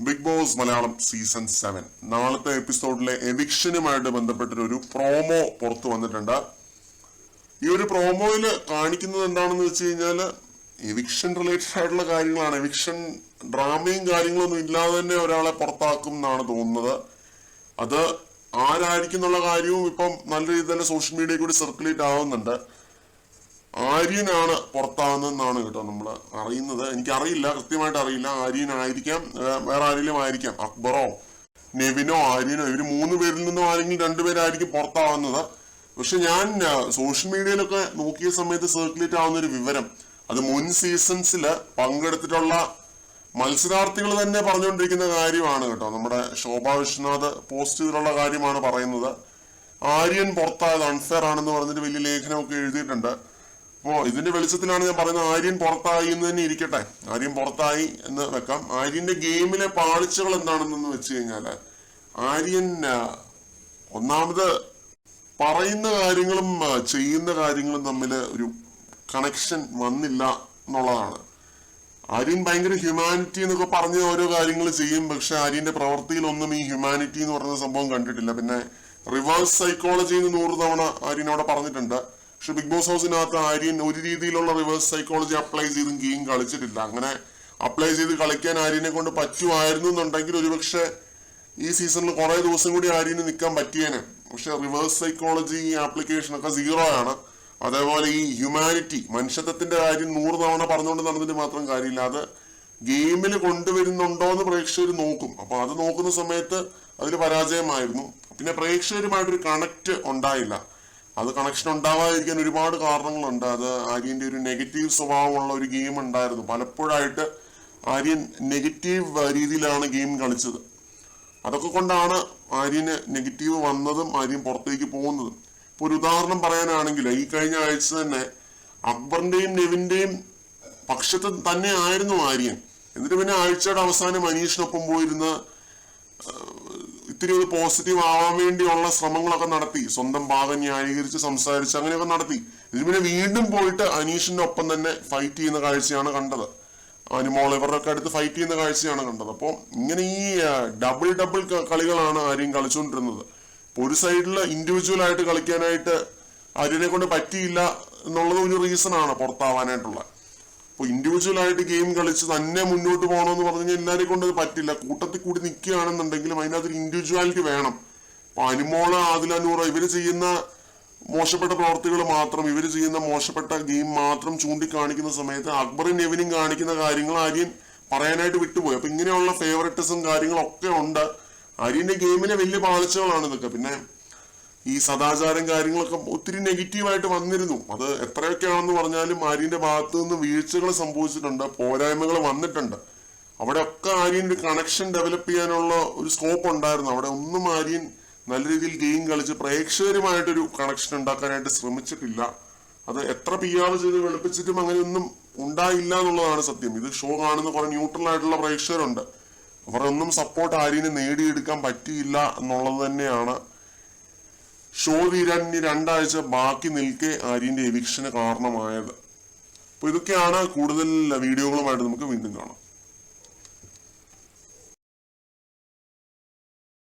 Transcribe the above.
Big boss Malayalam season 7 നാളത്തെ എപ്പിസോഡിലെ എവിക്ഷനുമായിട്ട് ബന്ധപ്പെട്ടൊരു ഒരു promo പുറത്തു വന്നിട്ടുണ്ട്. ഈ ഒരു പ്രോമോയിൽ കാണിക്കുന്നത് എന്താണെന്ന് വെച്ച് കഴിഞ്ഞാൽ എവിക്ഷൻ റിലേറ്റഡ് ആയിട്ടുള്ള കാര്യങ്ങളാണ്. എവിക്ഷൻ ഡ്രാമയും കാര്യങ്ങളൊന്നും ഇല്ലാതെ തന്നെ ഒരാളെ പുറത്താക്കും എന്നാണ് തോന്നുന്നത്. അത് ആരായിരിക്കും എന്നുള്ള കാര്യവും ഇപ്പം നല്ല രീതിയിൽ തന്നെ സോഷ്യൽ മീഡിയയിൽ കൂടി സർക്കുലേറ്റ് ആവുന്നുണ്ട്. ആര്യനാണ് പുറത്താകുന്നതെന്നാണ് കേട്ടോ നമ്മൾ അറിയുന്നത്. എനിക്കറിയില്ല, കൃത്യമായിട്ട് അറിയില്ല. ആര്യനായിരിക്കാം, വേറെ ആരെങ്കിലും ആയിരിക്കാം. അക്ബറോ നെവിനോ ആര്യനോ, ഇവര് 3 പേരിൽ നിന്നും ആരെങ്കിലും 2 പേരായിരിക്കും പുറത്താവുന്നത്. പക്ഷെ ഞാൻ സോഷ്യൽ മീഡിയയിലൊക്കെ നോക്കിയ സമയത്ത് സർക്കുലേറ്റ് ആവുന്ന ഒരു വിവരം, അത് മുൻ സീസൺസിൽ പങ്കെടുത്തിട്ടുള്ള മത്സരാർത്ഥികൾ തന്നെ പറഞ്ഞുകൊണ്ടിരിക്കുന്ന കാര്യമാണ് കേട്ടോ. നമ്മുടെ ശോഭാ വിശ്വനാഥ് പോസ്റ്റ് ചെയ്തിട്ടുള്ള കാര്യമാണ് പറയുന്നത്. ആര്യൻ പുറത്തായത് അൺഫെയർ ആണെന്ന് പറഞ്ഞിട്ട് വലിയ ലേഖനമൊക്കെ എഴുതിയിട്ടുണ്ട്. അപ്പോ ഇതിന്റെ വെളിച്ചത്തിലാണ് ഞാൻ പറയുന്നത് ആര്യൻ പുറത്തായി എന്ന് തന്നെ ഇരിക്കട്ടെ. ആര്യൻ പുറത്തായി എന്ന് വെക്കാം. ആര്യന്റെ ഗെയിമിലെ പാളിച്ചകൾ എന്താണെന്ന് വെച്ച് കഴിഞ്ഞാല്, ആര്യൻ ഒന്നാമത് പറയുന്ന കാര്യങ്ങളും ചെയ്യുന്ന കാര്യങ്ങളും തമ്മിൽ ഒരു കണക്ഷൻ വന്നില്ല എന്നുള്ളതാണ്. ആര്യൻ ഭയങ്കര ഹ്യൂമാനിറ്റി എന്നൊക്കെ പറഞ്ഞ് ഓരോ കാര്യങ്ങൾ ചെയ്യും. പക്ഷെ ആര്യന്റെ പ്രവൃത്തിയിലൊന്നും ഈ ഹ്യൂമാനിറ്റി എന്ന് പറയുന്ന സംഭവം കണ്ടിട്ടില്ല. പിന്നെ റിവേഴ്സ് സൈക്കോളജി എന്ന് 100 തവണ ആര്യൻ അവിടെ പറഞ്ഞിട്ടുണ്ട്. പക്ഷെ ബിഗ് ബോസ് ഹൗസിനകത്ത് ആര്യൻ ഒരു രീതിയിലുള്ള റിവേഴ്സ് സൈക്കോളജി അപ്ലൈ ചെയ്തും ഗെയിം കളിച്ചിട്ടില്ല. അങ്ങനെ അപ്ലൈ ചെയ്ത് കളിക്കാൻ ആര്യനെ കൊണ്ട് പറ്റുമായിരുന്നു എന്നുണ്ടെങ്കിൽ ഒരുപക്ഷെ ഈ സീസണിൽ കുറെ ദിവസം കൂടി ആര്യന് നിൽക്കാൻ പറ്റിയേനെ. പക്ഷെ റിവേഴ്സ് സൈക്കോളജി ആപ്ലിക്കേഷൻ ഒക്കെ 0 ആണ്. അതേപോലെ ഈ ഹ്യൂമാനിറ്റി, മനുഷ്യത്വത്തിന്റെ കാര്യം 100 തവണ പറഞ്ഞുകൊണ്ട് നടന്നിട്ട് മാത്രം കാര്യമില്ല. അത് ഗെയിമിൽ കൊണ്ടുവരുന്നുണ്ടോ എന്ന് പ്രേക്ഷകർ നോക്കും. അപ്പൊ അത് നോക്കുന്ന സമയത്ത് അതിൽ പരാജയമായിരുന്നു. പിന്നെ പ്രേക്ഷകരുമായിട്ടൊരു കണക്ട് ഉണ്ടായില്ല. അത് കണക്ഷൻ ഉണ്ടാവാതിരിക്കാൻ ഒരുപാട് കാരണങ്ങളുണ്ട്. അത് ആര്യന്റെ ഒരു നെഗറ്റീവ് സ്വഭാവമുള്ള ഒരു ഗെയിം ഉണ്ടായിരുന്നു. പലപ്പോഴായിട്ട് ആര്യൻ നെഗറ്റീവ് രീതിയിലാണ് ഗെയിം കളിച്ചത്. അതൊക്കെ കൊണ്ടാണ് ആര്യന് നെഗറ്റീവ് വന്നതും ആര്യൻ പുറത്തേക്ക് പോകുന്നതും. ഇപ്പൊ ഒരു ഉദാഹരണം പറയാനാണെങ്കിൽ, ഈ കഴിഞ്ഞ ആഴ്ച തന്നെ അക്ബറിന്റെയും നെവിന്റെയും പക്ഷത്ത് തന്നെ ആയിരുന്നു ആര്യൻ. എന്നിട്ട് പിന്നെ ആഴ്ചയുടെ അവസാനം അനീഷിനൊപ്പം പോയിരുന്ന് ഇത്തിരി ഒരു പോസിറ്റീവ് ആവാൻ വേണ്ടിയുള്ള ശ്രമങ്ങളൊക്കെ നടത്തി. സ്വന്തം ഭാഗം ന്യായീകരിച്ച് സംസാരിച്ച് അങ്ങനെയൊക്കെ നടത്തി. ഇതിന് പിന്നെ വീണ്ടും പോയിട്ട് അനീഷിന്റെ ഒപ്പം തന്നെ ഫൈറ്റ് ചെയ്യുന്ന കാഴ്ചയാണ് കണ്ടത്. അനുമോൾ ഇവരുടെ അടുത്ത് ഫൈറ്റ് ചെയ്യുന്ന കാഴ്ചയാണ് കണ്ടത്. അപ്പോൾ ഇങ്ങനെ ഈ ഡബിൾ കളികളാണ് ആര്യൻ കളിച്ചുകൊണ്ടിരുന്നത്. ഇപ്പൊ ഒരു സൈഡിൽ ഇൻഡിവിജ്വൽ ആയിട്ട് കളിക്കാനായിട്ട് ആര്യനെ കൊണ്ട് പറ്റിയില്ല എന്നുള്ളത് ഒരു റീസൺ ആണ് പുറത്താവാനായിട്ടുള്ള. ഇപ്പൊ ഇൻഡിവിജ്വൽ ആയിട്ട് ഗെയിം കളിച്ച് തന്നെ മുന്നോട്ട് പോകണമെന്ന് പറഞ്ഞു കഴിഞ്ഞാൽ എല്ലാവരെയും കൊണ്ട് അത് പറ്റില്ല. കൂട്ടത്തിൽ കൂടി നിൽക്കുകയാണെന്നുണ്ടെങ്കിലും അതിനകത്തൊരു ഇൻഡിവിജ്വാലിറ്റി വേണം. ഇപ്പൊ അനുമോള്, ആദിലനൂറ് ഇവര് ചെയ്യുന്ന മോശപ്പെട്ട പ്രവർത്തികൾ മാത്രം, ഇവര് ചെയ്യുന്ന മോശപ്പെട്ട ഗെയിം മാത്രം ചൂണ്ടിക്കാണിക്കുന്ന സമയത്ത് അക്ബറും നെവിനും കാണിക്കുന്ന കാര്യങ്ങൾ ആര്യൻ പറയാനായിട്ട് വിട്ടുപോയി. അപ്പൊ ഇങ്ങനെയുള്ള ഫേവററ്റിസം കാര്യങ്ങളൊക്കെ ഉണ്ട്. ആര്യന്റെ ഗെയിമിലെ വലിയ പാളിച്ചകളാണ് ഇതൊക്കെ. പിന്നെ ഈ സദാചാരം കാര്യങ്ങളൊക്കെ ഒത്തിരി നെഗറ്റീവായിട്ട് വന്നിരുന്നു. അത് എത്രയൊക്കെയാണെന്ന് പറഞ്ഞാലും ആര്യന്റെ ഭാഗത്തു നിന്ന് വീഴ്ചകൾ സംഭവിച്ചിട്ടുണ്ട്, പോരായ്മകൾ വന്നിട്ടുണ്ട്. അവിടെയൊക്കെ ആര്യൻ ഒരു കണക്ഷൻ ഡെവലപ്പ് ചെയ്യാനുള്ള ഒരു സ്കോപ്പ് ഉണ്ടായിരുന്നു. അവിടെ ഒന്നും ആര്യൻ നല്ല രീതിയിൽ ഗെയിം കളിച്ച് പ്രേക്ഷകരുമായിട്ടൊരു കണക്ഷൻ ഉണ്ടാക്കാനായിട്ട് ശ്രമിച്ചിട്ടില്ല. അത് എത്ര PR ചെയ്ത് വെളുപ്പിച്ചിട്ടും അങ്ങനെയൊന്നും ഉണ്ടായില്ല എന്നുള്ളതാണ് സത്യം. ഇത് ഷോ കാണുന്ന കുറെ ന്യൂട്രൽ ആയിട്ടുള്ള പ്രേക്ഷകരുണ്ട്. അവരൊന്നും സപ്പോർട്ട് ആര്യന് നേടിയെടുക്കാൻ പറ്റിയില്ല എന്നുള്ളത് തന്നെയാണ്. ഷോ തീരാൻ ഇനി 2 ആഴ്ച ബാക്കി നിൽക്കെ ആര്യന്റെ എവിക്ഷന് കാരണമായത്. അപ്പൊ ഇതൊക്കെയാണ്. കൂടുതൽ വീഡിയോകളുമായിട്ട് നമുക്ക് വീണ്ടും കാണാം.